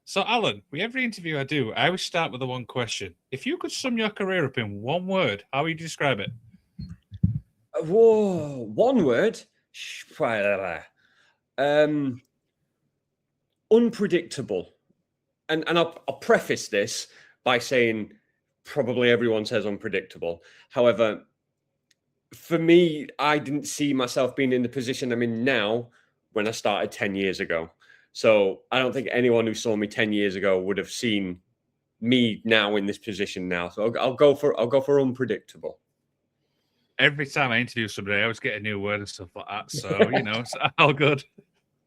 So, Alan, with every interview I do, I always start with the one question. If you could sum your career up in one word, how would you describe it? Whoa, one word. Unpredictable. And I'll preface this by saying probably everyone says unpredictable. However, for me, I didn't see myself being in the position I'm in now when I started 10 years ago. So I don't think anyone who saw me 10 years ago would have seen me now in this position now. So I'll go for unpredictable. Every time I interview somebody, I always get a new word and stuff like that. So, it's all good.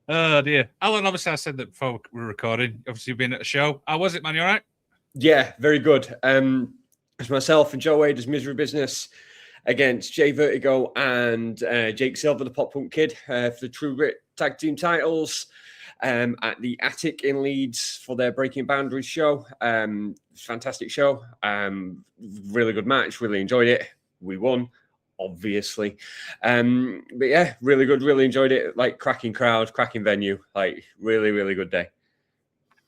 Oh, dear. Alan, obviously, I said that before we were recording. Obviously, you've been at a show. How was it, man? You all right? Yeah, very good. It's myself and Joe Wade as Misery Business against Jay Vertigo and Jake Silver, the Pop Punk Kid, for the True Grit Tag Team titles at the Attic in Leeds for their Breaking Boundaries show. Fantastic show. Really good match. Really enjoyed it. We won, obviously. But yeah, really good. Really enjoyed it. Like, cracking crowd, cracking venue. Like, really, really good day.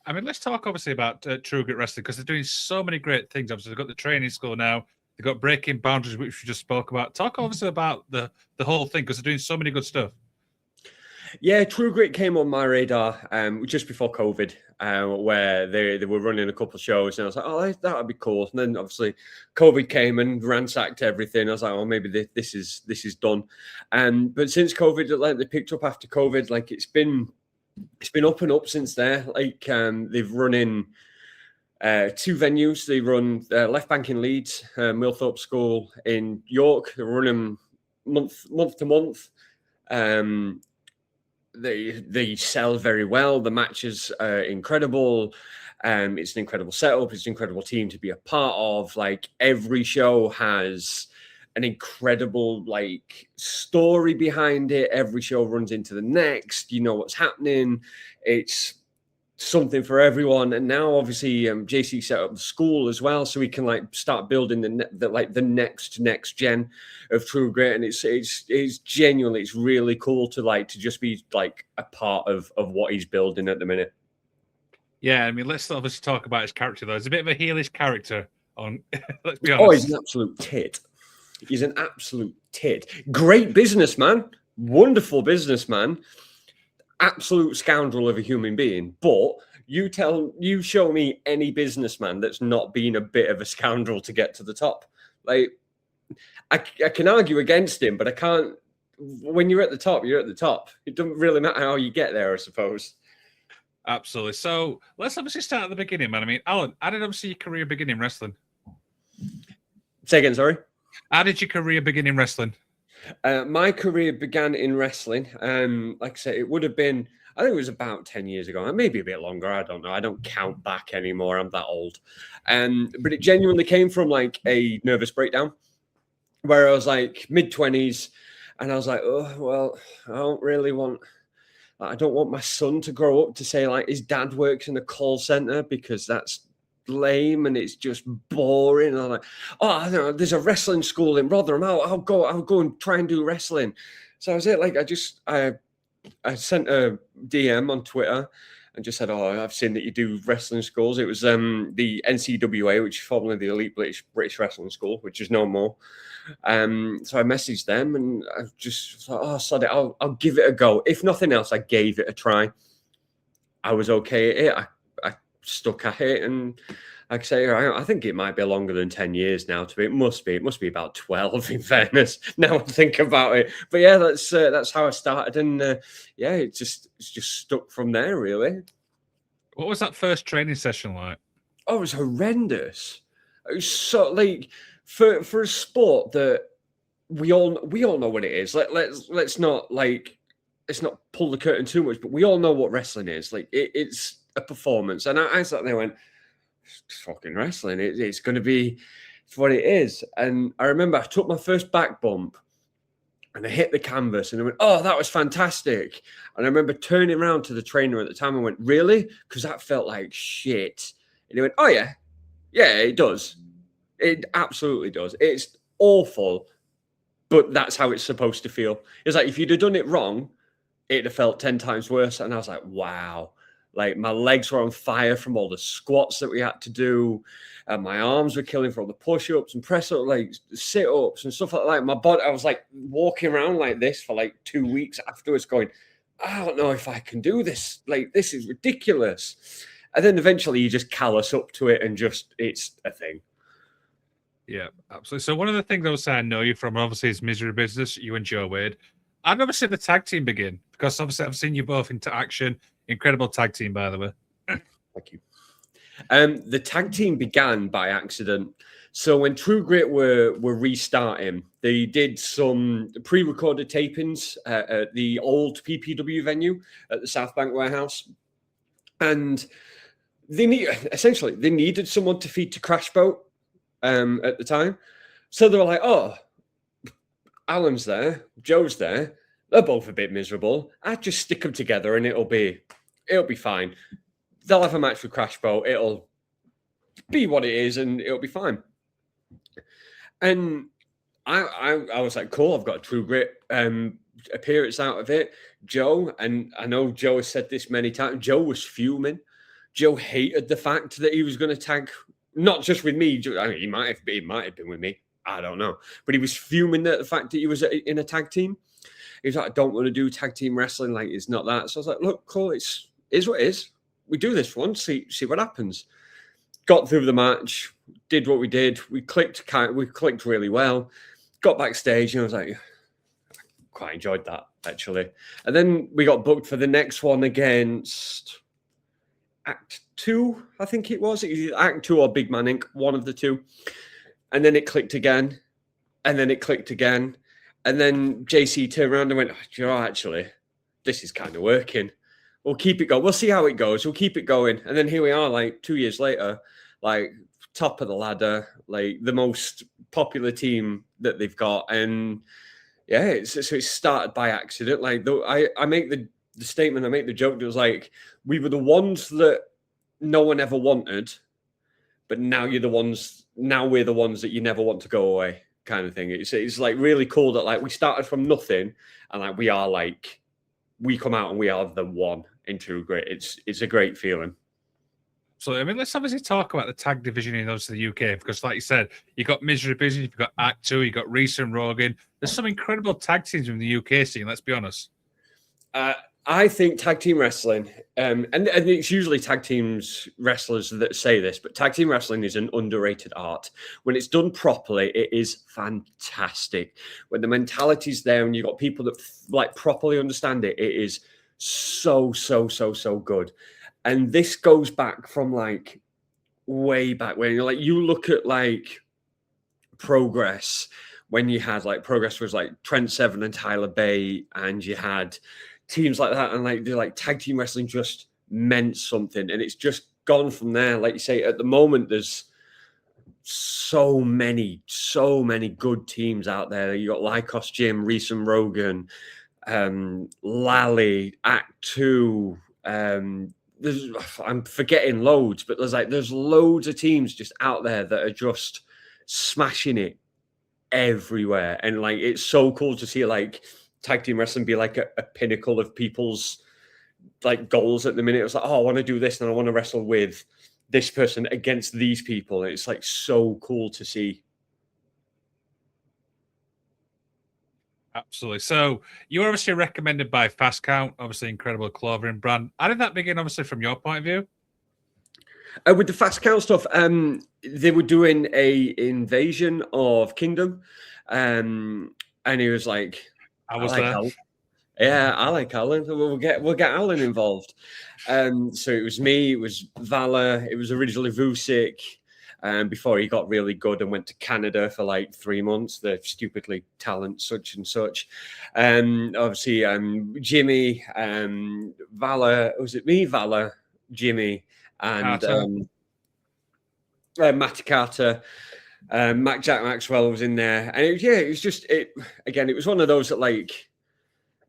I mean, let's talk obviously about True Grit Wrestling because they're doing so many great things. Obviously, they've got the training school now. They've got Breaking Boundaries, which we just spoke about. Talk obviously about the whole thing because they're doing so many good stuff. Yeah, True Grit came on my radar just before COVID, where they were running a couple of shows, and I was like, oh, that would be cool. And then obviously COVID came and ransacked everything. I was like, oh, maybe this is done. But since COVID, like, they picked up after COVID, like it's been up and up since there. Like they've run in two venues. They run Left Bank in Leeds, Millthorpe School in York. They run them month to month. They sell very well. The matches are incredible. It's an incredible setup. It's an incredible team to be a part of. Like, every show has an incredible like story behind it. Every show runs into the next. You know what's happening. It's something for everyone. And now obviously JC set up the school as well, so we can like start building the next gen of True Grit. And it's genuinely, it's really cool to just be like a part of what he's building at the minute. Yeah, I mean, let's obviously talk about his character though. It's a bit of a heelish character on let's be honest. Oh, he's an absolute tit. He's an absolute tit. Great businessman, wonderful businessman, absolute scoundrel of a human being. But you show me any businessman that's not been a bit of a scoundrel to get to the top. Like, I can argue against him, but I can't. When you're at the top, you're at the top. It doesn't really matter how you get there, I suppose. Absolutely. So let's obviously start at the beginning, man. I mean, Alan, how did obviously your career begin in wrestling? Say again, sorry. How did your career begin in wrestling? My career began in wrestling. Like I said, it would have been, I think it was about 10 years ago, maybe a bit longer. I don't know. I don't count back anymore. I'm that old. But it genuinely came from like a nervous breakdown where I was like mid-20s and I was like, oh, well, I don't want my son to grow up to say like his dad works in a call center because that's lame and it's just boring. And I'm like, oh, I don't know, there's a wrestling school in Rotherham. I'll go and try and do wrestling. So I was it. Like I sent a DM on Twitter and just said, oh, I've seen that you do wrestling schools. It was the NCWA, which is formerly the Elite British Wrestling School, which is no more. So I messaged them and I just thought, oh, sod it, I'll give it a go. If nothing else, I gave it a try. I was okay at it. I stuck at it, and like I say, I think it might be longer than 10 years now. It must be about 12 in fairness. Now I think about it, but yeah, that's how I started, and yeah, it's just stuck from there, really. What was that first training session like? Oh, it was horrendous. It was so like for a sport that we all know what it is. Let's not pull the curtain too much, but we all know what wrestling is. Like it's a performance, and I sat there and went, it's fucking wrestling. It's going to be what it is. And I remember I took my first back bump and I hit the canvas and I went, oh, that was fantastic. And I remember turning around to the trainer at the time and went, really? Because that felt like shit. And he went, oh, yeah, it does. It absolutely does. It's awful, but that's how it's supposed to feel. It's like if you'd have done it wrong, it'd have felt 10 times worse. And I was like, wow, Like my legs were on fire from all the squats that we had to do. And my arms were killing for all the push-ups and press-ups, like sit-ups and stuff like that. My body, I was like walking around like this for like 2 weeks afterwards going, I don't know if I can do this. Like, this is ridiculous. And then eventually you just callous up to it and just, it's a thing. Yeah, absolutely. So one of the things I was saying I know you from, obviously, is Misery Business, you and Joe Wade. I've never seen the tag team begin because obviously I've seen you both into action. Incredible tag team, by the way. Thank you. The tag team began by accident. So when True Grit were restarting, they did some pre-recorded tapings at the old PPW venue at the South Bank warehouse, and they needed someone to feed to Crash Boat at the time. So they were like, "Oh, Alan's there, Joe's there. They're both a bit miserable. I'd just stick them together, and it'll be fine. They'll have a match with Crash Boat. It'll be what it is, and it'll be fine." And I was like, cool, I've got a True Grit appearance out of it. Joe, and I know Joe has said this many times, Joe was fuming. Joe hated the fact that he was going to tag, not just with me. I mean, he might have been with me. I don't know. But he was fuming at the fact that he was in a tag team. He was like, I don't want to do tag team wrestling. Like, it's not that. So I was like, look, cool, it is what it is. We do this once, see what happens. Got through the match, did what we did. We clicked really well. Got backstage, and I was like, I quite enjoyed that, actually. And then we got booked for the next one against Act 2, I think it was. It was either Act 2 or Big Man Inc., one of the two. And then it clicked again. And then it clicked again. And then JC turned around and went, actually, this is kind of working. We'll keep it going. We'll see how it goes. We'll keep it going. And then here we are, like 2 years later, like top of the ladder, like the most popular team that they've got. And yeah, it started by accident. Like I make the statement, I make the joke that was like, we were the ones that no one ever wanted, but now we're the ones that you never want to go away, kind of thing. It's like really cool that like we started from nothing and like we come out and we are the one in True Grit. It's a great feeling. So, I mean, let's obviously talk about the tag division in obviously the UK, because like you said, you got Misery Business, you've got Act 2, you got Reese and Rogan. There's some incredible tag teams in the UK scene, let's be honest. I think tag team wrestling, and it's usually tag teams wrestlers that say this, but tag team wrestling is an underrated art. When it's done properly, it is fantastic. When the mentality's there and you've got people that like properly understand it, it is so good. And this goes back from like way back when you're like, you look at like Progress, when you had like Progress was like Trent Seven and Tyler Bate, and you had teams like that, and like they're like tag team wrestling just meant something, and it's just gone from there. Like you say, at the moment there's so many good teams out there. You got Lycos Jim, Reese and Rogan, Lally, Act 2, I'm forgetting loads, but there's loads of teams just out there that are just smashing it everywhere. And like it's so cool to see like tag team wrestling be like a pinnacle of people's like goals at the minute. It's like, oh, I want to do this and I want to wrestle with this person against these people. And it's like so cool to see. Absolutely. So you were obviously recommended by Fast Count, obviously incredible clothing brand. How did that begin, obviously, from your point of view? With the Fast Count stuff, they were doing a invasion of Kingdom, and he was like, I was there. Alan. Yeah, I like Alan. We'll get Alan involved. So it was me, it was Valor, it was originally Vusic. Before he got really good and went to Canada for like 3 months, the stupidly talent such and such. Obviously, Jimmy, Valor, was it me, Valor, Jimmy, and Matty Carter. Jack Maxwell was in there. And it was one of those that like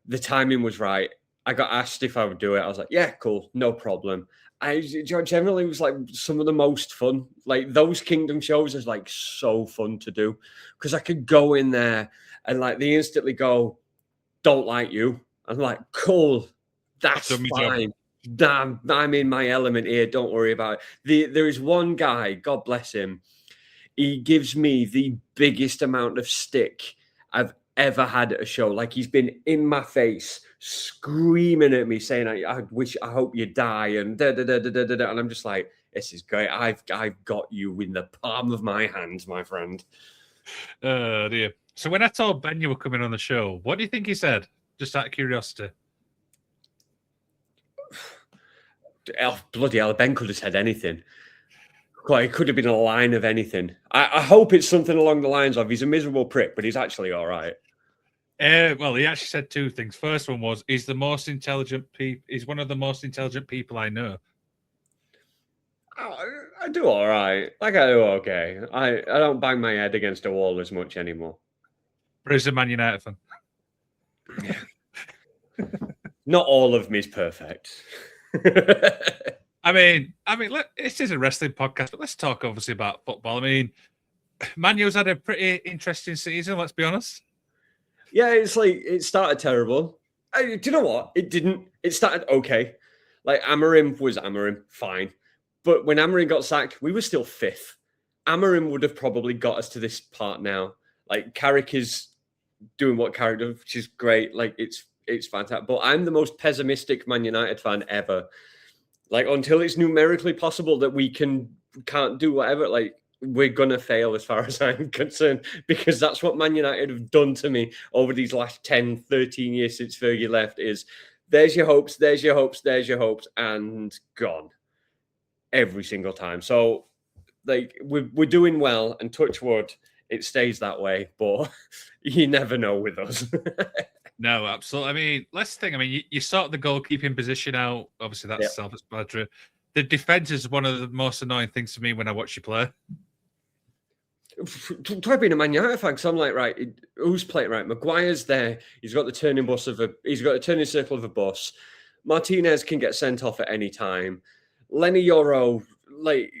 the timing was right. I got asked if I would do it. I was like, yeah, cool, no problem. Generally, it was like some of the most fun. Like those Kingdom shows is like so fun to do because I could go in there and like they instantly go, don't like you. I'm like, cool, that's fine. Damn, I'm in my element here. Don't worry about it. There is one guy, God bless him. He gives me the biggest amount of stick I've ever had at a show. Like he's been in my face, screaming at me, saying, I hope you die," and da da da da da da. And I'm just like, "This is great. I've got you in the palm of my hand, my friend." Oh dear. So when I told Ben you were coming on the show, what do you think he said? Just out of curiosity. Oh, bloody hell, Ben could have said anything. Well, it could have been a line of anything. I hope it's something along the lines of, "He's a miserable prick, but he's actually all right." Well, he actually said two things. First one was, he's one of the most intelligent people I know. I do all right. Like I do okay. I don't bang my head against a wall as much anymore. But he's a Man United fan. Not all of me is perfect. I mean, this is a wrestling podcast, but let's talk obviously about football. I mean, Man U's had a pretty interesting season, let's be honest. Yeah, it's like it started terrible. Do you know what? It didn't. It started okay. Like Amorim was Amorim, fine. But when Amorim got sacked, we were still fifth. Amorim would have probably got us to this part now. Like Carrick is doing what Carrick does, which is great. Like it's fantastic. But I'm the most pessimistic Man United fan ever. Like until it's numerically possible that we can't do whatever, like we're gonna fail as far as I'm concerned, because that's what Man United have done to me over these last 10, 13 years since Fergie left. Is there's your hopes, there's your hopes, there's your hopes, and gone every single time. So like we're doing well, and touch wood, it stays that way, but you never know with us. No, absolutely. I mean, let's think. I mean, you sort the goalkeeping position out. Obviously, that's self-explanatory. The defense is one of the most annoying things to me when I watch you play. Try being a Man United fan, because I'm like, right, who's playing right? Maguire's there. He's got the turning circle of a bus. Martinez can get sent off at any time. Lenny Yoro, like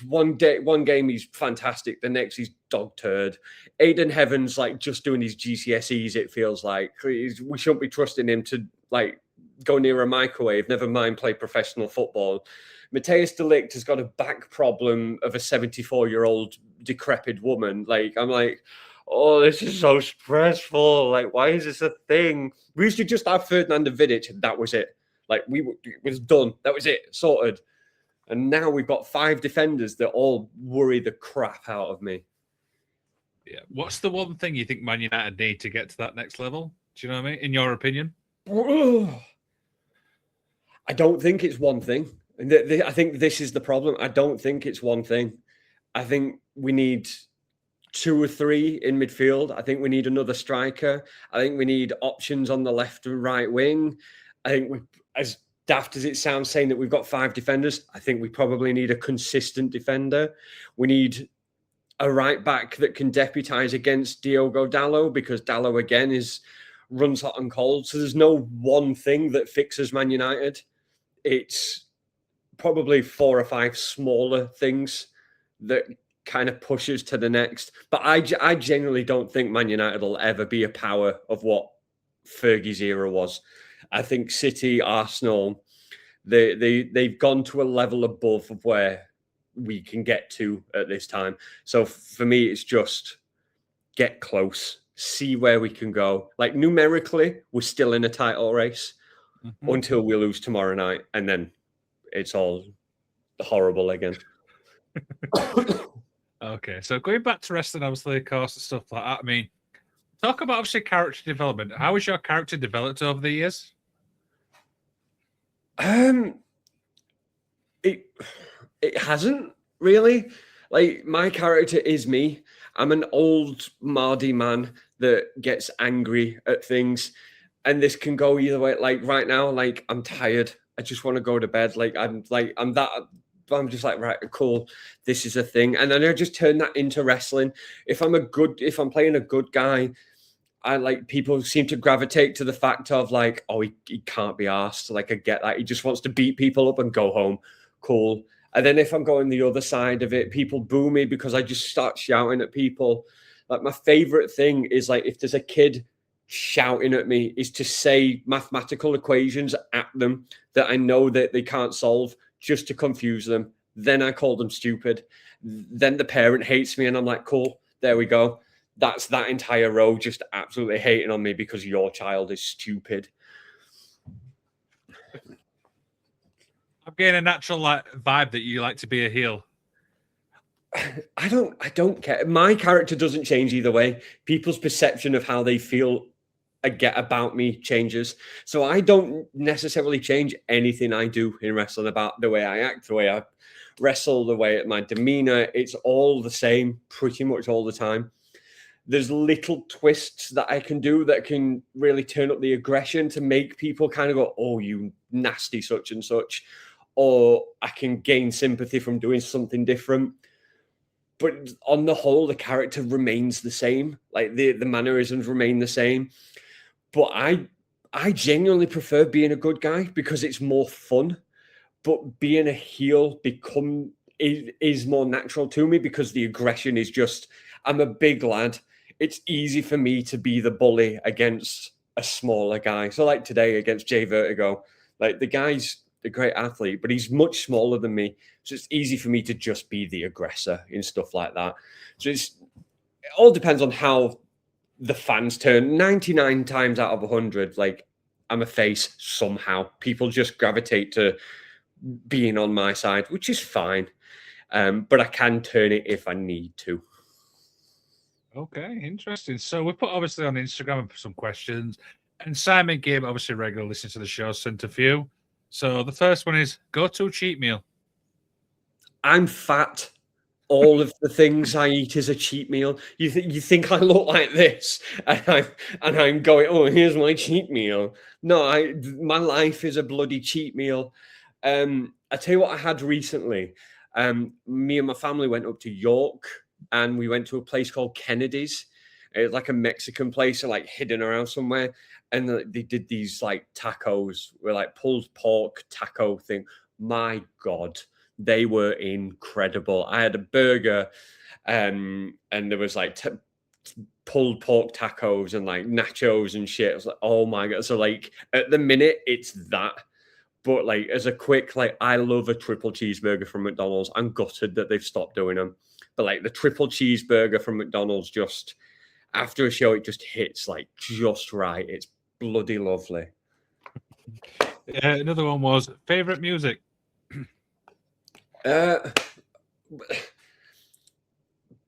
one game he's fantastic, the next he's dog turd. Aiden Heavens, like just doing his GCSEs, it feels like we shouldn't be trusting him to like go near a microwave, never mind play professional football. Mateus de Ligt has got a back problem of a 74-year-old decrepit woman. Like, I'm like, oh, this is so stressful. Like, why is this a thing? We used to just have Ferdinand Vidic, and that was it. Like, it was done. That was it. Sorted. And now we've got 5 defenders that all worry the crap out of me. Yeah. What's the one thing you think Man United need to get to that next level? Do you know what I mean? In your opinion? I don't think it's one thing. I think this is the problem. I don't think it's one thing. I think we need 2 or 3 in midfield. I think we need another striker. I think we need options on the left and right wing. I think as daft as it sounds saying that we've got 5 defenders, I think we probably need a consistent defender. We need a right back that can deputise against Diogo Dalot, because Dalot again runs hot and cold. So there's no one thing that fixes Man United. It's probably 4 or 5 smaller things that kind of pushes to the next. But I genuinely don't think Man United will ever be a power of what Fergie's era was. I think City, Arsenal, they've gone to a level above of where we can get to at this time. So for me, it's just get close, see where we can go. Like numerically, we're still in a title race until we lose tomorrow night, and then it's all horrible again. Okay, so going back to wrestling, obviously, of course, and stuff like that. I mean, talk about obviously character development. How has your character developed over the years? It hasn't really. Like my character is me. I'm an old Mardy man that gets angry at things, and this can go either way. Like right now, like I'm tired. I just want to go to bed. I'm just like, right, cool. This is a thing. And then I just turn that into wrestling. If I'm playing a good guy, I like people seem to gravitate to the fact of like, oh, he can't be arsed. Like I get that. He just wants to beat people up and go home. Cool. And then if I'm going the other side of it, people boo me because I just start shouting at people. Like my favorite thing is like if there's a kid shouting at me is to say mathematical equations at them that I know that they can't solve just to confuse them. Then I call them stupid. Then the parent hates me and I'm like, cool, there we go. That's that entire row just absolutely hating on me because your child is stupid. I'm getting a natural vibe that you like to be a heel. I don't care. My character doesn't change either way. People's perception of how they feel get about me changes. So I don't necessarily change anything I do in wrestling about the way I act, the way I wrestle, the way my demeanor. It's all the same pretty much all the time. There's little twists that I can do that can really turn up the aggression to make people kind of go, oh, you nasty such and such. Or I can gain sympathy from doing something different. But on the whole, the character remains the same. Like the mannerisms remain the same. But I genuinely prefer being a good guy because it's more fun. But being a heel is more natural to me because the aggression is just, I'm a big lad. It's easy for me to be the bully against a smaller guy. So like today against Jay Vertigo, like the guy's a great athlete, but he's much smaller than me. So it's easy for me to just be the aggressor in stuff like that. So it all depends on how the fans turn. 99 times out of 100, like I'm a face somehow. People just gravitate to being on my side, which is fine. But I can turn it if I need to. Okay, interesting. So we put obviously on Instagram some questions, and Simon Gibb, obviously regular listener to the show, sent a few. So the first one is go-to cheat meal. I'm fat. All of the things I eat is a cheat meal. You think I look like this, and I'm going, oh, here's my cheat meal. No, my life is a bloody cheat meal. I tell you what I had recently. Me and my family went up to York, and we went to a place called Kennedy's. It's like a Mexican place, like hidden around somewhere. And they did these like tacos, with like pulled pork taco thing. My God, they were incredible. I had a burger, and there was like pulled pork tacos and like nachos and shit. I was like, oh my God. So like at the minute, it's that. But like as a quick, like I love a triple cheeseburger from McDonald's. I'm gutted that they've stopped doing them. But like the triple cheeseburger from McDonald's, just after a show, it just hits like just right. It's bloody lovely. Another one was favorite music.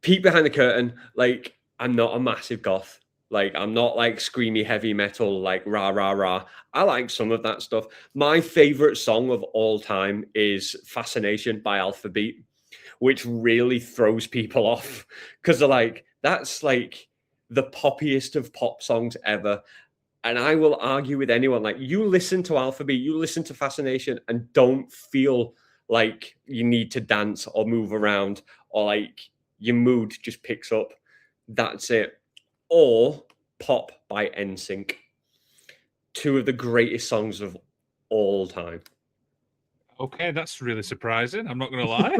Peek behind the curtain. Like I'm not a massive goth. Like I'm not like screamy heavy metal, like rah rah rah. I like some of that stuff. My favorite song of all time is "Fascination" by Alphabet, which really throws people off because they're like, that's like the poppiest of pop songs ever. And I will argue with anyone, like you listen to Alphabet, you listen to Fascination and don't feel like you need to dance or move around or like your mood just picks up. That's it. Or Pop by NSYNC. Two of the greatest songs of all time. Okay, that's really surprising. I'm not going to lie.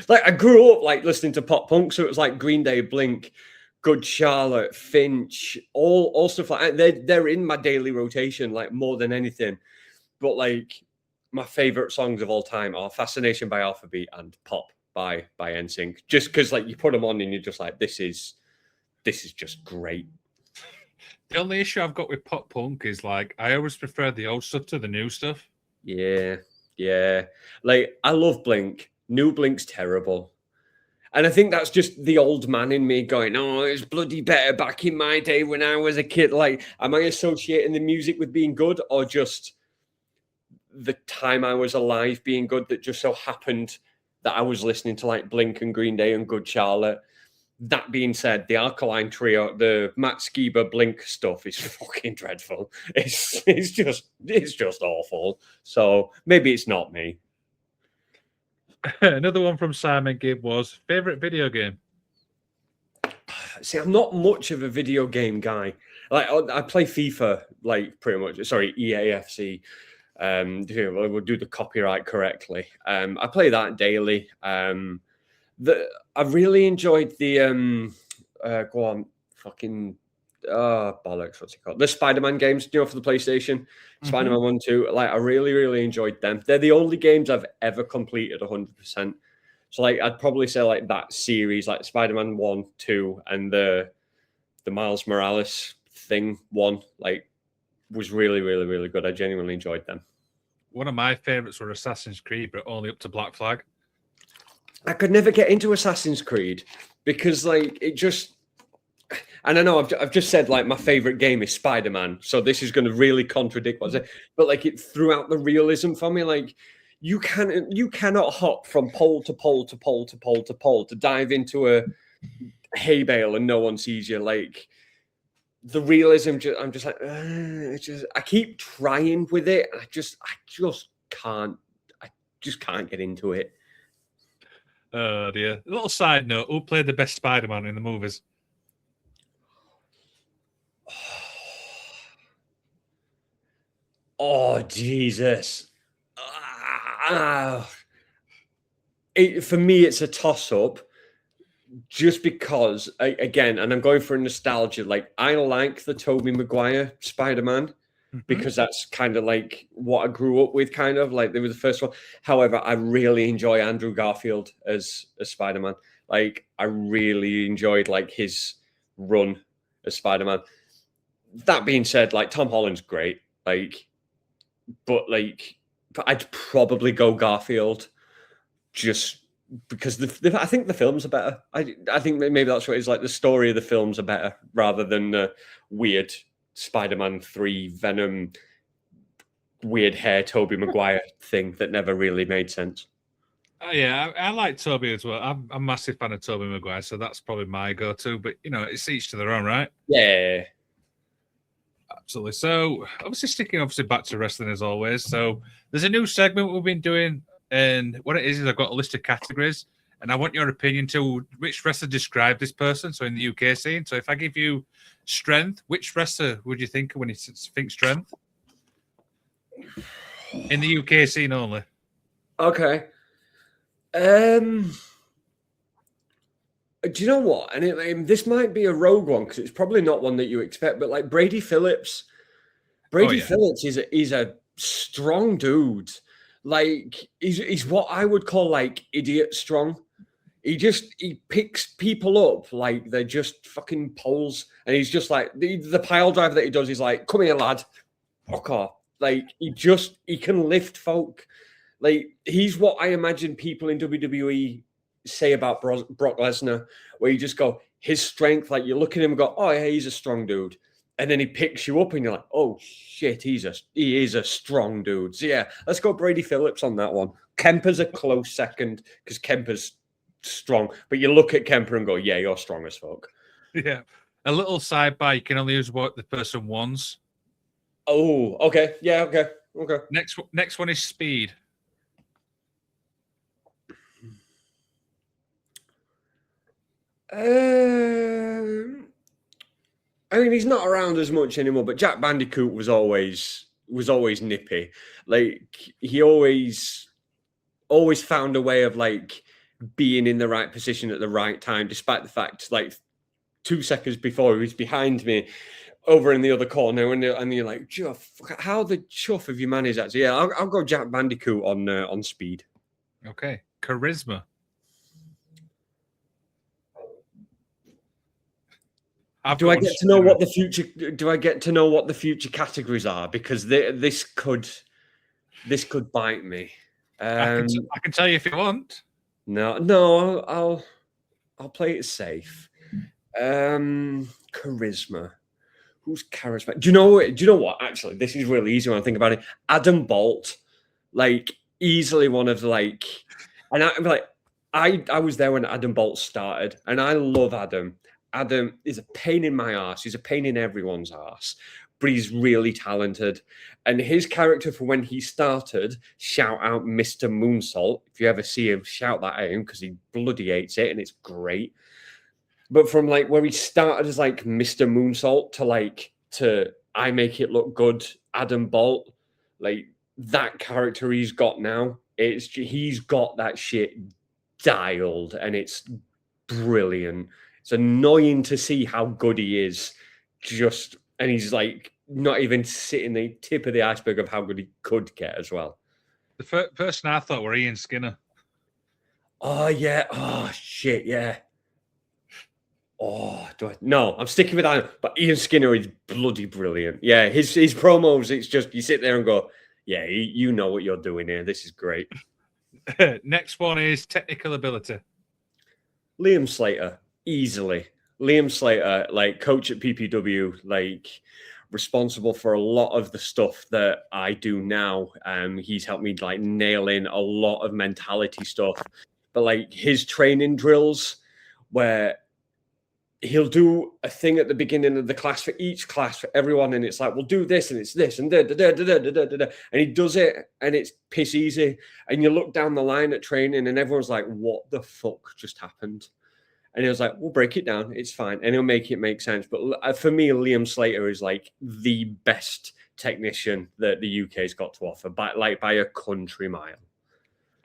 Like I grew up like listening to pop punk, so it was like Green Day, Blink, Good Charlotte, Finch, all stuff like that. They're in my daily rotation, like more than anything. But like my favorite songs of all time are "Fascination" by Alphabet and "Pop" by NSYNC. Just because like you put them on and you're just like, this is just great. The only issue I've got with pop punk is like I always prefer the old stuff to the new stuff. Yeah. Like I love Blink. New Blink's terrible. And I think that's just the old man in me going, oh, it's bloody better back in my day when I was a kid. Like, am I associating the music with being good or just the time I was alive being good that just so happened that I was listening to like Blink and Green Day and Good Charlotte? That being said, the Alkaline Trio, the Matt Skiba Blink stuff is fucking dreadful. It's just awful. So maybe it's not me. Another one from Simon Gibb was favorite video game. See, I'm not much of a video game guy. Like I play FIFA, like pretty much. Sorry, EAFC. We'll do the copyright correctly. I play that daily. I really enjoyed the fucking bollocks, what's it called? The Spider-Man games, for the PlayStation. Spider-Man 1, 2. Like, I really, really enjoyed them. They're the only games I've ever completed 100%. So, like, I'd probably say, like, that series, like Spider-Man 1, 2, and the Miles Morales thing 1, like, was really, really, really good. I genuinely enjoyed them. One of my favorites were Assassin's Creed, but only up to Black Flag. I could never get into Assassin's Creed because, like, it just... And I know I've just said, like, my favorite game is Spider-Man, so this is going to really contradict what I say. But, like, it threw out the realism for me. Like, you cannot hop from pole to pole to pole to pole to pole to dive into a hay bale and no one sees you. Like, the realism, I'm just like, I keep trying with it. I just can't get into it. Oh dear. A little side note: who played the best Spider-Man in the movies? Oh Jesus! For me, it's a toss-up. Just because, again, and I'm going for nostalgia. Like, I like the Tobey Maguire Spider-Man because that's kind of like what I grew up with. Kind of like they were the first one. However, I really enjoy Andrew Garfield as Spider-Man. Like, I really enjoyed like his run as Spider-Man. That being said, like, Tom Holland's great. Like, but I'd probably go Garfield just because I think the films are better. I think maybe that's what it is. Like, the story of the films are better rather than the weird Spider-Man 3 Venom weird hair Tobey Maguire thing that never really made sense. Yeah, I like Tobey as well. I'm a massive fan of Tobey Maguire, so that's probably my go-to. But it's each to their own, right? Yeah, absolutely. So obviously sticking back to wrestling as always. So there's a new segment we've been doing, and what it is I've got a list of categories, and I want your opinion to which wrestler described this person. So in the UK scene, so if I give you strength, which wrestler would you think when you think strength? In the UK scene only. Okay. Do you know what? And this might be a rogue one because it's probably not one that you expect, but like Brady Phillips. Phillips is a strong dude. Like, he's what I would call like idiot strong. He picks people up like they're just fucking poles, and he's just like the pile driver that he does. He's like, "Come here, lad, fuck off." Like, he can lift folk. Like, he's what I imagine people in WWE say about Brock Lesnar, where you just go, his strength, like, you look at him and go, oh yeah, he's a strong dude. And then he picks you up and you're like, oh shit, he is a strong dude. So yeah, let's go Brady Phillips on that one. Kemper's a close second because Kemper's strong. But you look at Kemper and go, yeah, you're strong as fuck. Yeah. A little sidebar, you can only use what the person wants. Oh, okay. Yeah, okay. Next one is speed. I mean, he's not around as much anymore, but Jack Bandicoot was always nippy. Like, he always found a way of like being in the right position at the right time, despite the fact, like, 2 seconds before he was behind me over in the other corner, and you're like, how the chuff have you managed that? So yeah, I'll go Jack Bandicoot on speed. Okay, charisma. Do I get to know what the future? Do I get to know what the future categories are? Because this could bite me. I can tell you if you want. No, I'll play it safe. Charisma. Who's charisma? Do you know what? Actually, this is really easy when I think about it. Adam Bolt, like, easily one of like, and I'm like, I was there when Adam Bolt started, and I love Adam. Adam is a pain in my ass. He's a pain in everyone's ass, but he's really talented. And his character for when he started, shout out Mr. Moonsault. If you ever see him, shout that at him because he bloody hates it, and it's great. But from like where he started as like Mr. Moonsault to I make it look good, Adam Bolt, like that character he's got now, he's got that shit dialed, and it's brilliant. It's annoying to see how good he is. And he's like not even sitting the tip of the iceberg of how good he could get as well. The person I thought were Ian Skinner. Oh yeah. Oh shit. Yeah. Oh, no, I'm sticking with that. But Ian Skinner is bloody brilliant. Yeah, his promos, it's just you sit there and go, yeah, you know what you're doing here. This is great. Next one is technical ability. Liam Slater, easily. Liam Slater, like coach at PPW, like responsible for a lot of the stuff that I do now. He's helped me like nail in a lot of mentality stuff. But like his training drills where he'll do a thing at the beginning of the class for each class for everyone, and it's like, we'll do this, and it's this, and and he does it, and it's piss easy. And you look down the line at training, and everyone's like, "What the fuck just happened?" And he was like, "We'll break it down. It's fine, and he'll make it make sense." But for me, Liam Slater is like the best technician that the UK's got to offer, by a country mile.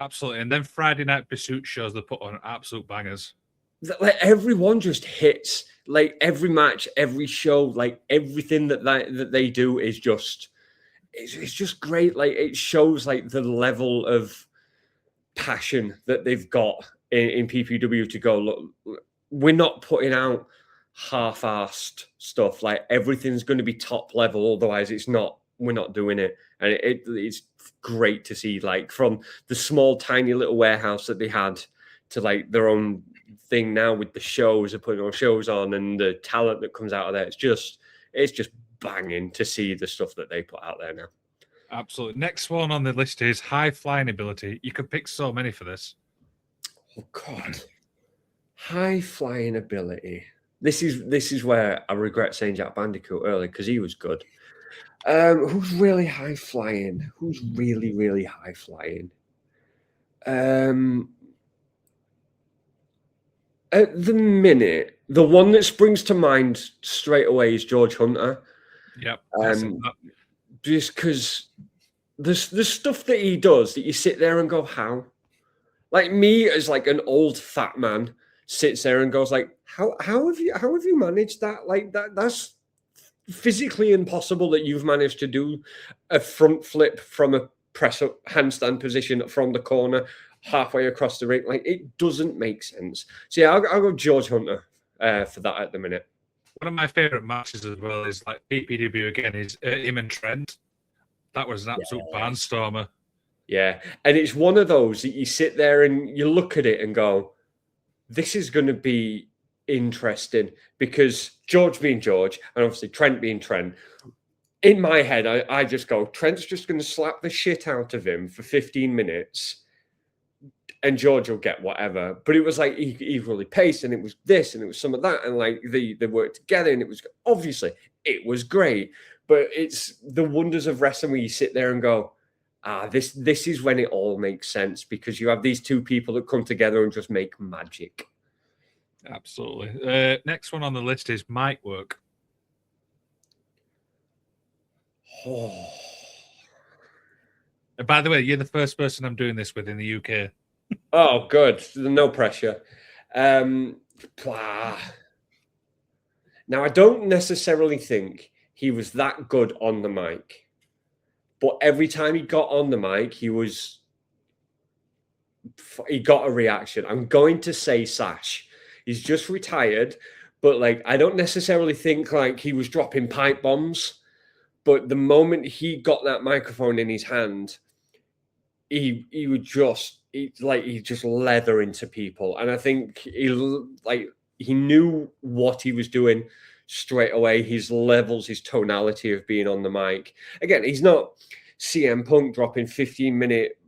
Absolutely, and then Friday night pursuit shows they put on absolute bangers. Like everyone just hits, like every match, every show, like everything that they do is just it's just great. Like it shows like the level of passion that they've got in PPW to go, look, we're not putting out half-assed stuff. Like everything's going to be top level, otherwise we're not doing it. And it's great to see, like from the small tiny little warehouse that they had to like their own thing now with the shows, they're putting on shows on, and the talent that comes out of there. It's just banging to see the stuff that they put out there now. Absolutely. Next one on the list is high flying ability. You could pick so many for this. Oh God, high flying ability. This is where I regret saying Jack Bandicoot earlier because he was good. Who's really high flying? Who's really really high flying? At the minute, the one that springs to mind straight away is George Hunter. Yep. Just because the stuff that he does that you sit there and go, how? Like me as like an old fat man sits there and goes like, how have you managed that? Like that's physically impossible that you've managed to do a front flip from a press up handstand position from the corner halfway across the ring. Like it doesn't make sense. So yeah, I'll go George Hunter for that at the minute. One of my favorite matches as well is like PPW again is him and Trent. That was an absolute barnstormer. Yeah, and it's one of those that you sit there and you look at it and go, this is going to be interesting, because George being George and obviously Trent being Trent, in my head, I just go, Trent's just going to slap the shit out of him for 15 minutes and George will get whatever. But it was like equally paced, and it was this and it was some of that, and like they worked together, and it was obviously it was great. But it's the wonders of wrestling where you sit there and go, this is when it all makes sense, because you have these two people that come together and just make magic. Absolutely. Next one on the list is mic work. Oh. And by the way, you're the first person I'm doing this with in the UK. Oh, good. No pressure. Now, I don't necessarily think he was that good on the mic, but every time he got on the mic, he got a reaction. I'm going to say Sash. He's just retired, but like I don't necessarily think like he was dropping pipe bombs, but the moment he got that microphone in his hand, he just leather into people, and I think he knew what he was doing straight away. His levels, his tonality of being on the mic. Again, he's not CM Punk dropping 15-minute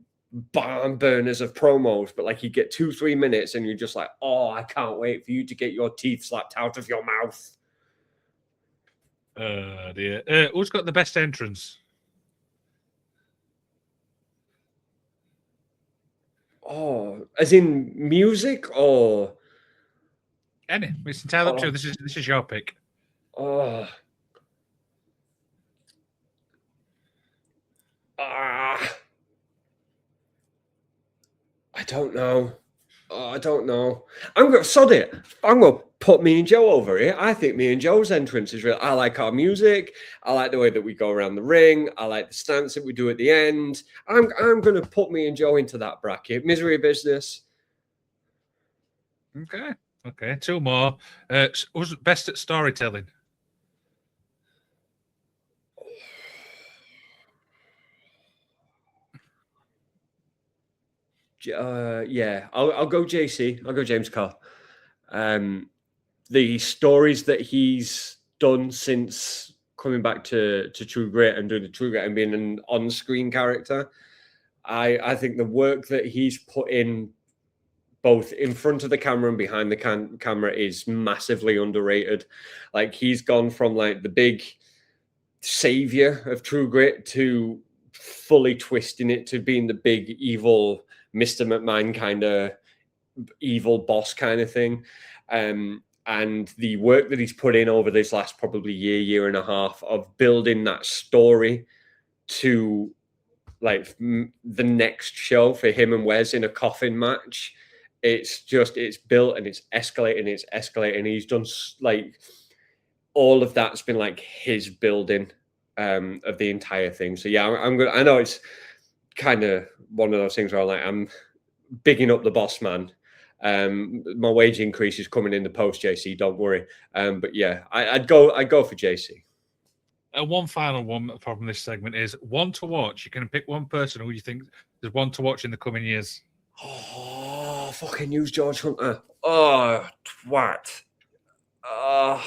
barn burners of promos, but like you get 2-3 minutes and you're just like, oh, I can't wait for you to get your teeth slapped out of your mouth. Dear. Who's got the best entrance? Oh, as in music or Any? It's entirely up to you. This is your pick. Oh. I don't know. Oh, I don't know. I'm gonna sod it. I'm gonna put me and Joe over here. I think me and Joe's entrance is real. I like our music. I like the way that we go around the ring. I like the stance that we do at the end. I'm gonna put me and Joe into that bracket. Misery business. Okay. Okay. Two more. Who's best at storytelling? Yeah, I'll go JC. I'll go James Carr. The stories that he's done since coming back to True Grit and doing the True Grit and being an on-screen character, I think the work that he's put in both in front of the camera and behind the camera is massively underrated. Like he's gone from like the big savior of True Grit to fully twisting it to being the big evil Mr. McMahon kind of evil boss kind of thing. And the work that he's put in over this last probably year and a half of building that story to like the next show for him and Wes in a coffin match. It's built and it's escalating. He's done like all of that's been like his building of the entire thing. So yeah, I'm good. I know it's kind of one of those things where I'm bigging up the boss man. My wage increase is coming in the post, JC. Don't worry. But yeah, I'd go for JC. One final one from this segment is one to watch. You can pick one person who you think there's one to watch in the coming years. Oh, fucking use George Hunter. Oh, twat. I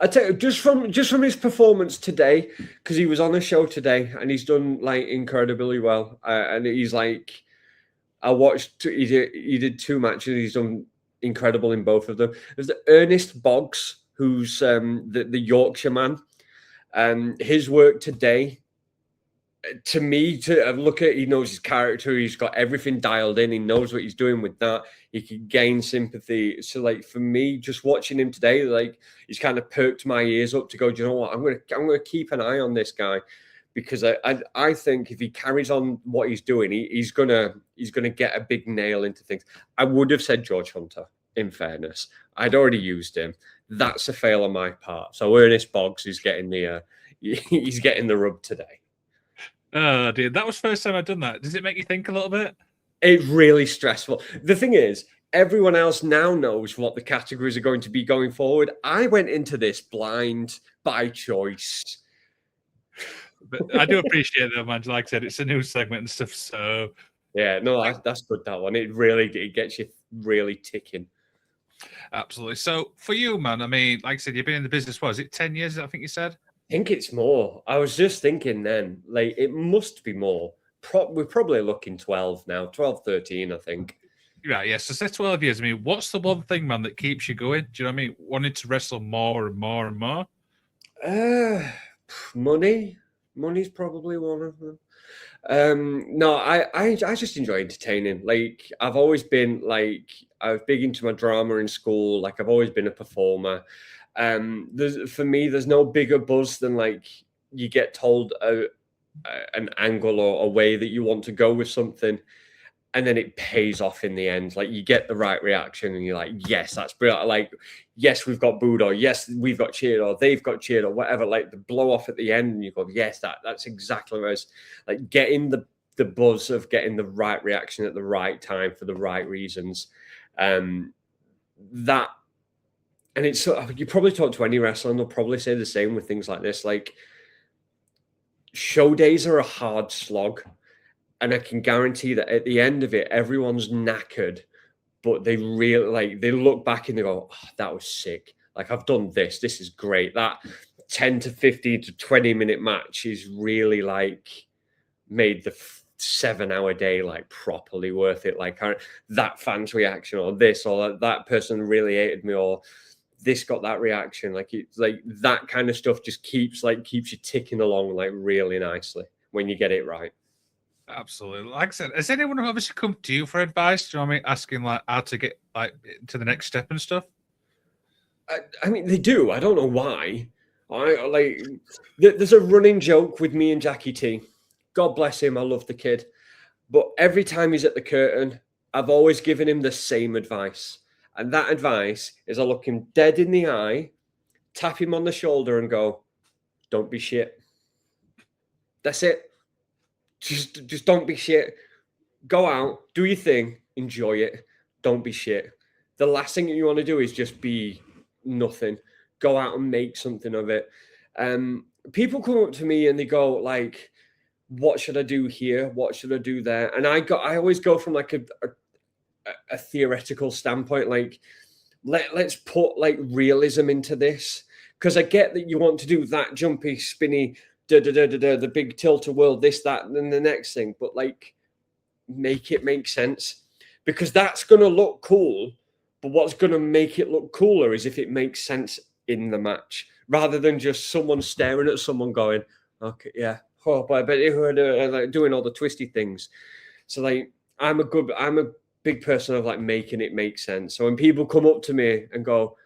tell you, just from his performance today, because he was on a show today and he's done like incredibly well. And he's like, I watched. He did two matches. He's done incredible in both of them. There's the Ernest Boggs, who's the Yorkshire man. His work today, to me, to look at, he knows his character. He's got everything dialed in. He knows what he's doing with that. He can gain sympathy. So, like for me, just watching him today, like he's kind of perked my ears up to go. Do you know what? I'm gonna keep an eye on this guy because I think if he carries on what he's doing, he's gonna get a big nail into things. I would have said George Hunter. In fairness, I'd already used him. That's a fail on my part. So Ernest Boggs is getting the he's getting the rub today. Oh, dude, that was the first time I'd done that. Does it make you think a little bit? It's really stressful. The thing is, everyone else now knows what the categories are going to be going forward. I went into this blind by choice. But I do appreciate that, man. Like I said, it's a news segment and stuff. So yeah, no, that's good. That one, it gets you really ticking. Absolutely. So for you, man, I mean, like I said, you've been in the business. What is it? 10 years? I think you said. I think it's more. I was just thinking then, like it must be more. We're probably looking 12 now, 12, 13, I think. Right, yeah. So say 12 years. I mean, what's the one thing, man, that keeps you going? Do you know what I mean? Wanting to wrestle more and more and more? Money. Money's probably one of them. No, I just enjoy entertaining. Like I've always been like I was big into my drama in school. Like I've always been a performer. For me, there's no bigger buzz than like you get told an angle or a way that you want to go with something, and then it pays off in the end. Like you get the right reaction, and you're like, yes, that's brilliant. Like, yes, we've got booed, or yes, we've got cheered, or they've got cheered, or whatever. Like the blow off at the end, and you go, yes, that's exactly what it's like. Getting the buzz of getting the right reaction at the right time for the right reasons. That. And it's you probably talk to any wrestler, and they'll probably say the same with things like this. Like, show days are a hard slog, and I can guarantee that at the end of it, everyone's knackered, but they really like they look back and they go, oh, "That was sick! Like I've done this. This is great. That 10 to 15 to 20-minute match is really like made the 7-hour day like properly worth it. Like that fan's reaction, or this, or that person really hated me, or." This got that reaction. Like it's like that kind of stuff just keeps you ticking along like really nicely when you get it right. Absolutely. Like I said, has anyone obviously come to you for advice? Do you know what I mean? Asking like how to get like to the next step and stuff? I mean, they do. I don't know why. I like. There's a running joke with me and Jackie T. God bless him. I love the kid. But every time he's at the curtain, I've always given him the same advice. And that advice is I look him dead in the eye, tap him on the shoulder and go, don't be shit. That's it. Just don't be shit. Go out, do your thing, enjoy it. Don't be shit. The last thing you want to do is just be nothing. Go out and make something of it. People come up to me and they go like, what should I do here? What should I do there? And I always go from like a theoretical standpoint, like let's put like realism into this, because I get that you want to do that jumpy, spinny, the big tilt-a whirl, this, that, and then the next thing, but like make it make sense, because that's going to look cool. But what's going to make it look cooler is if it makes sense in the match, rather than just someone staring at someone going, okay, yeah, oh, but I bet you heard like doing all the twisty things. So like, I'm a big person of like making it make sense. So when people come up to me and go,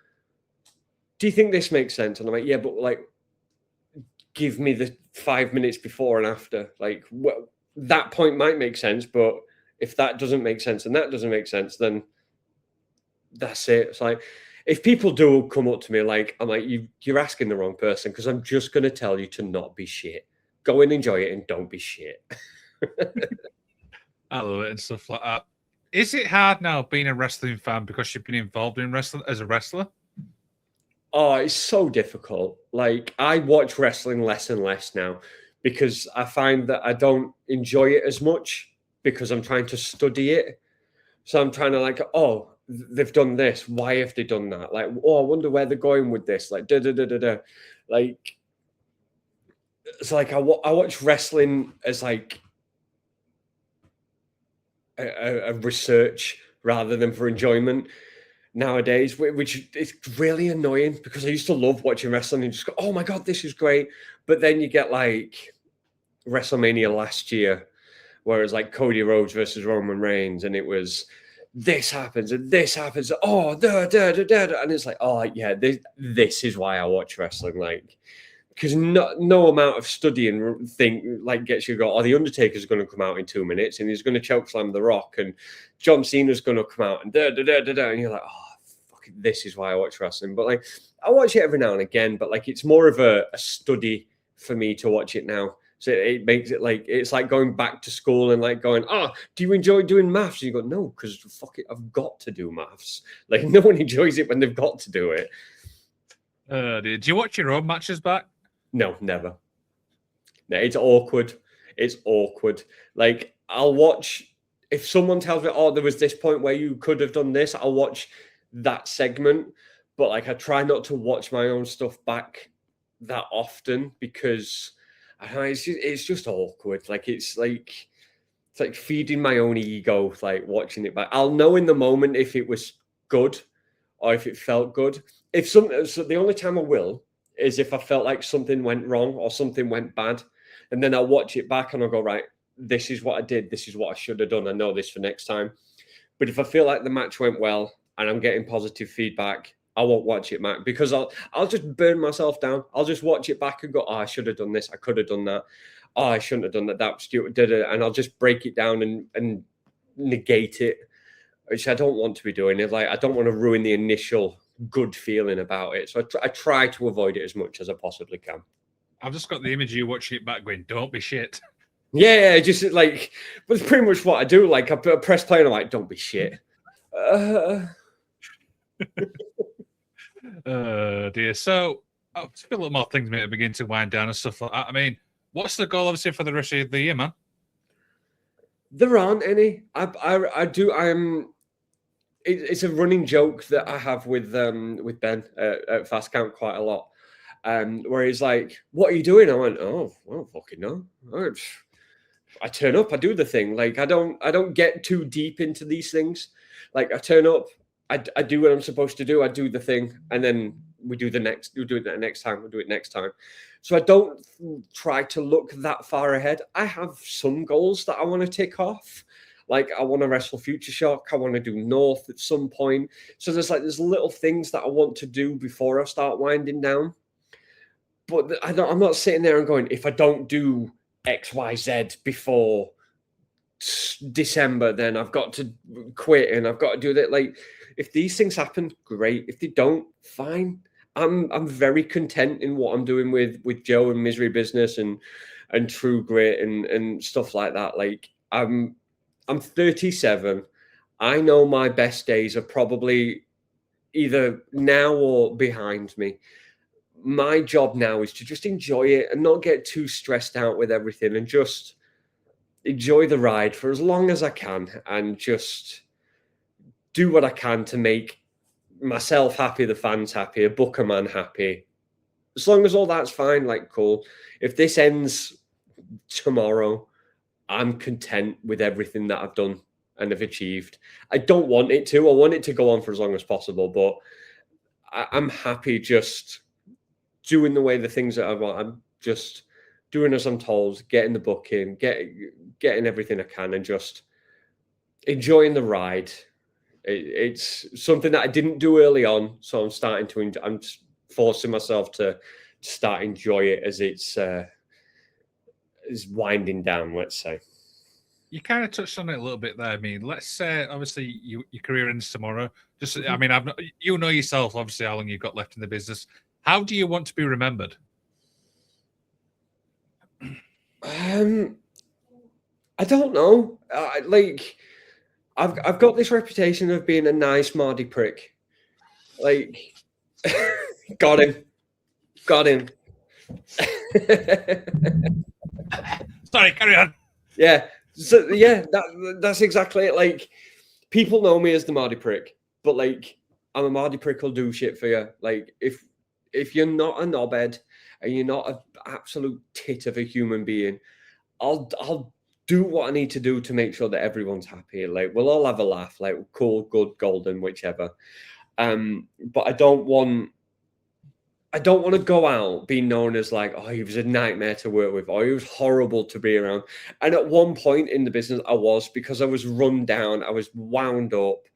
do you think this makes sense? And I'm like, yeah, but like, give me the 5 minutes before and after. Like, well, that point might make sense, but if that doesn't make sense and that doesn't make sense, then that's it. It's like, if people do come up to me, like, I'm like, you're asking the wrong person, because I'm just going to tell you to not be shit. Go and enjoy it and don't be shit. I love it and stuff like that. Is it hard now being a wrestling fan because you've been involved in wrestling as a wrestler? Oh, it's so difficult. Like, I watch wrestling less and less now because I find that I don't enjoy it as much because I'm trying to study it. So I'm trying to like, oh, they've done this. Why have they done that? Like, oh, I wonder where they're going with this. Like, Like, it's like I watch wrestling as like a research rather than for enjoyment nowadays, which is really annoying, because I used to love watching wrestling and just go, oh my God, this is great. But then you get like WrestleMania last year, where it was like Cody Rhodes versus Roman Reigns, and it was this happens and this happens. Oh, and it's like, oh yeah, this is why I watch wrestling. Like, because no amount of studying thing like gets you to go, oh, the Undertaker's going to come out in 2 minutes and he's going to chokeslam The Rock, and John Cena's going to come out and and you're like, oh, fuck, this is why I watch wrestling. But like, I watch it every now and again, but like, it's more of a study for me to watch it now. So it makes it like, it's like going back to school and like going, oh, do you enjoy doing maths? And you go, no, because fuck it, I've got to do maths. Like, no one enjoys it when they've got to do it. Do you watch your own matches back? No, never. No, it's awkward. It's awkward. Like, I'll watch, if someone tells me, oh, there was this point where you could have done this, I'll watch that segment. But like, I try not to watch my own stuff back that often, because I don't know, it's just awkward. Like, it's like feeding my own ego, like watching it back. I'll know in the moment if it was good or if it felt good. So the only time I will is if I felt like something went wrong or something went bad. And then I'll watch it back and I'll go, right, this is what I did. This is what I should have done. I know this for next time. But if I feel like the match went well and I'm getting positive feedback, I won't watch it back, because I'll just burn myself down. I'll just watch it back and go, oh, I should have done this. I could have done that. Oh, I shouldn't have done that. That was stupid. And I'll just break it down and negate it, which I don't want to be doing. It's like, I don't want to ruin the initial good feeling about it. So I try to avoid it as much as I possibly can. I've just got the image of you watching it back going, don't be shit. Yeah, just like, but it's pretty much what I do. Like, I press play and I'm like, don't be shit. Dear. So, just a little more things, mate, to begin to wind down and stuff like that. I mean, what's the goal, obviously, for the rest of the year, man? There aren't any. It's a running joke that I have with Ben at Fast Count quite a lot, where he's like, "What are you doing?" I went, "Oh, well, fucking no. I turn up, I do the thing. Like, I don't get too deep into these things. Like, I turn up, I do what I'm supposed to do. I do the thing, and then we do it the next time. We'll do it next time. So I don't try to look that far ahead. I have some goals that I want to tick off. Like, I want to wrestle Future Shock. I want to do North at some point. So there's little things that I want to do before I start winding down. but I'm not sitting there and going, if I don't do X, Y, Z before December, then I've got to quit and I've got to do that. Like, if these things happen, great. If they don't, fine. I'm very content in what I'm doing with Joe and Misery Business and True Grit and stuff like that. Like, I'm 37. I know my best days are probably either now or behind me. My job now is to just enjoy it and not get too stressed out with everything and just enjoy the ride for as long as I can and just do what I can to make myself happy, the fans happy, a Booker man happy. As long as all that's fine, like, cool. If this ends tomorrow, I'm content with everything that I've done and have achieved. I don't want it to. I want it to go on for as long as possible, but I'm happy just doing the things that I want. I'm just doing as I'm told, getting the book in, getting everything I can, and just enjoying the ride. It's something that I didn't do early on, so I'm starting to. I'm forcing myself to start enjoy it as it's is winding down. Let's say. You kind of touched on it a little bit there. I mean, let's say obviously your career ends tomorrow. Just, I mean, you know yourself, obviously, how long you've got left in the business. How do you want to be remembered? I don't know. Like, I've got this reputation of being a nice Mardy prick. Like, got him. Sorry, carry on. Yeah. So yeah, that's exactly it. Like, people know me as the Mardy prick, but like, I'm a Mardy prick who'll do shit for you. Like, if you're not a knobhead and you're not an absolute tit of a human being, I'll do what I need to do to make sure that everyone's happy. Like, we'll all have a laugh. Like, cool, good, golden, whichever. But I don't want to go out being known as like, oh, he was a nightmare to work with, or he was horrible to be around. And at one point in the business, I was, because I was run down, I was wound up,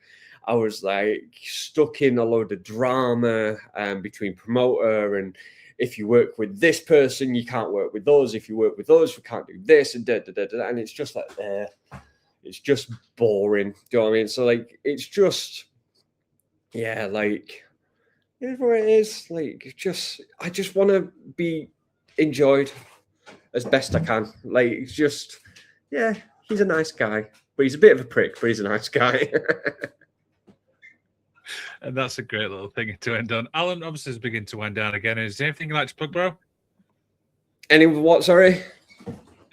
I was like stuck in a load of drama between promoter and, if you work with this person, you can't work with those. If you work with those, we can't do this and and it's just like it's just boring. Do you know what I mean? So like, it's just, yeah, like, here's where it is. Like, I just want to be enjoyed as best I can. Like, it's just, yeah, he's a nice guy, but he's a bit of a prick, but he's a nice guy. And that's a great little thing to end on. Alan obviously is beginning to wind down again. Is there anything you'd like to plug, bro? Any what? Sorry.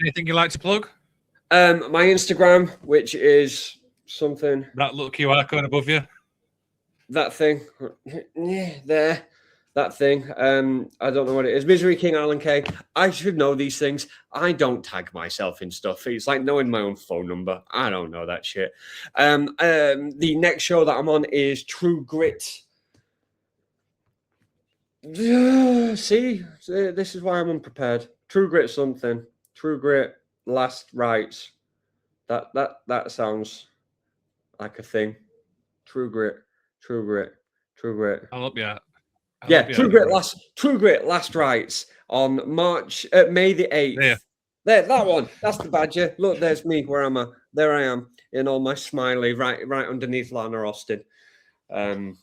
Anything you'd like to plug? My Instagram, which is something. That little QR code above you. That thing. Yeah, there. That thing. I don't know what it is. Misery King Alan K. I should know these things. I don't tag myself in stuff. It's like knowing my own phone number. I don't know that shit. The next show that I'm on is True Grit. See, this is why I'm unprepared. True Grit something. True Grit Last Rites. That sounds like a thing. True Grit. I'll help you out. Yeah, True Grit Last Rites on May the 8th. Yeah. There, that one. That's the badger. Look, there's me. Where am I? There I am in all my smiley, right underneath Lana Austin. Yeah,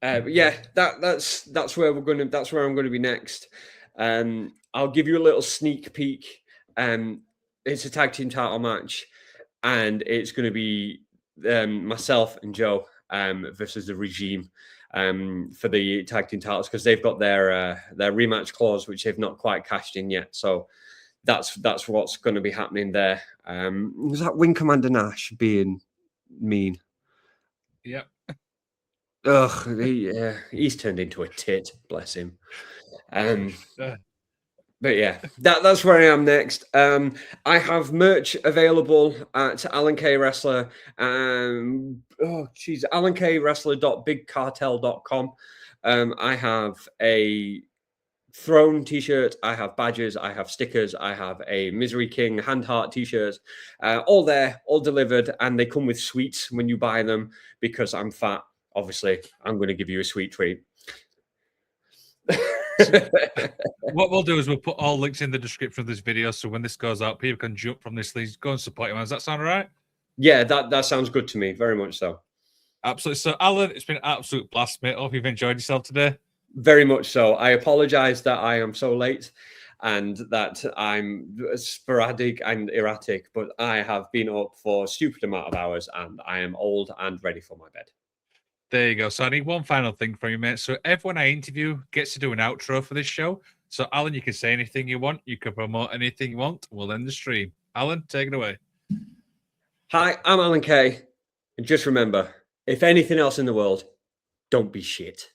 that's where I'm gonna be next. I'll give you a little sneak peek. It's a tag team title match, and it's gonna be myself and Joe versus the Regime for the tag team titles, because they've got their rematch clause, which they've not quite cashed in yet. So that's what's going to be happening there. Was that Wing Commander Nash being mean? Yep. Ugh, he's turned into a tit. Bless him. But yeah, that's where I am next. I have merch available at Alan K Wrestler. AlanKWrestler.bigcartel.com. I have a Throne t-shirt, I have badges, I have stickers, I have a Misery King hand heart t-shirt, all there, all delivered, and they come with sweets when you buy them. Because I'm fat, obviously, I'm going to give you a sweet treat. What we'll do is we'll put all links in the description of this video, so when this goes out, people can jump from this link, go and support him. Does that sound all right? Yeah, that sounds good to me. Very much so. Absolutely. So, Alan, it's been an absolute blast, mate. Hope you've enjoyed yourself today. Very much so. I apologize that I am so late and that I'm sporadic and erratic, but I have been up for a stupid amount of hours and I am old and ready for my bed. There you go. So I need one final thing from you, mate. So everyone I interview gets to do an outro for this show. So, Alan, you can say anything you want. You can promote anything you want. We'll end the stream. Alan, take it away. Hi, I'm Alan Kay. And just remember, if anything else in the world, don't be shit.